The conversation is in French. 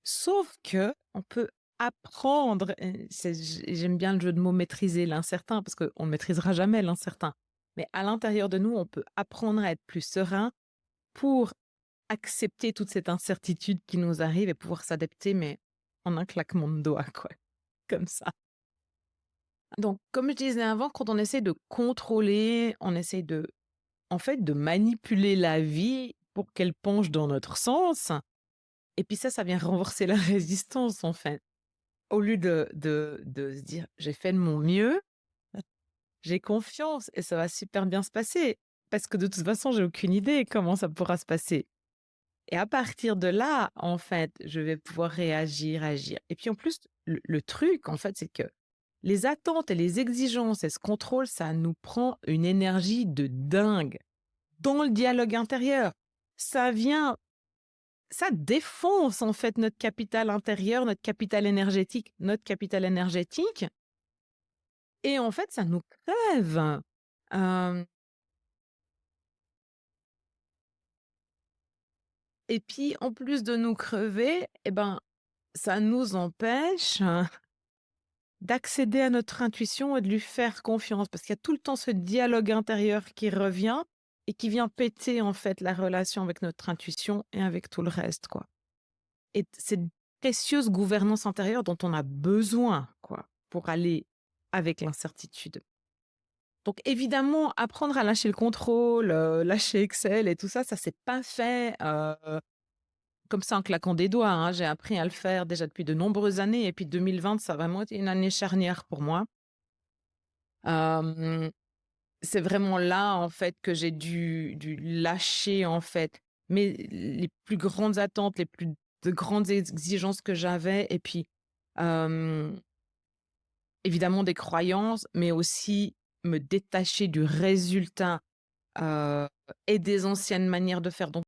Sauf que on peut apprendre, j'aime bien le jeu de mots maîtriser l'incertain parce qu'on ne maîtrisera jamais l'incertain. Mais à l'intérieur de nous, on peut apprendre à être plus serein pour accepter toute cette incertitude qui nous arrive et pouvoir s'adapter, mais en un claquement de doigts, quoi, comme ça. Donc, comme je disais avant, quand on essaie de contrôler, on essaie de, en fait, de manipuler la vie pour qu'elle penche dans notre sens. Et puis ça vient renforcer la résistance, en fait. Au lieu de se dire: «J'ai fait de mon mieux, j'ai confiance et ça va super bien se passer», parce que de toute façon, j'ai aucune idée comment ça pourra se passer. Et à partir de là, en fait, je vais pouvoir réagir, agir. Et puis en plus, le truc, en fait, c'est que les attentes et les exigences et ce contrôle, ça nous prend une énergie de dingue dans le dialogue intérieur. Ça vient Ça défonce, en fait, notre capital intérieur, notre capital énergétique. Et en fait, ça nous crève. Hem et puis, en plus de nous crever, et ben, ça nous empêche d'accéder à notre intuition et de lui faire confiance. Parce qu'il y a tout le temps ce dialogue intérieur qui revient et qui vient péter, en fait, la relation avec notre intuition et avec tout le reste, quoi. Et cette précieuse gouvernance intérieure dont on a besoin, quoi, pour aller avec l'incertitude. Donc évidemment, apprendre à lâcher le contrôle, lâcher Excel et tout ça, ça s'est pas fait, comme ça en claquant des doigts, hein. J'ai appris à le faire déjà depuis de nombreuses années et puis 2020, ça a vraiment été une année charnière pour moi. Hem, c'est vraiment là, en fait, que j'ai dû lâcher, en fait, mais les plus grandes attentes, les plus de grandes exigences que j'avais et puis, hem, évidemment des croyances, mais aussi me détacher du résultat, heu et des anciennes manières de faire. Donc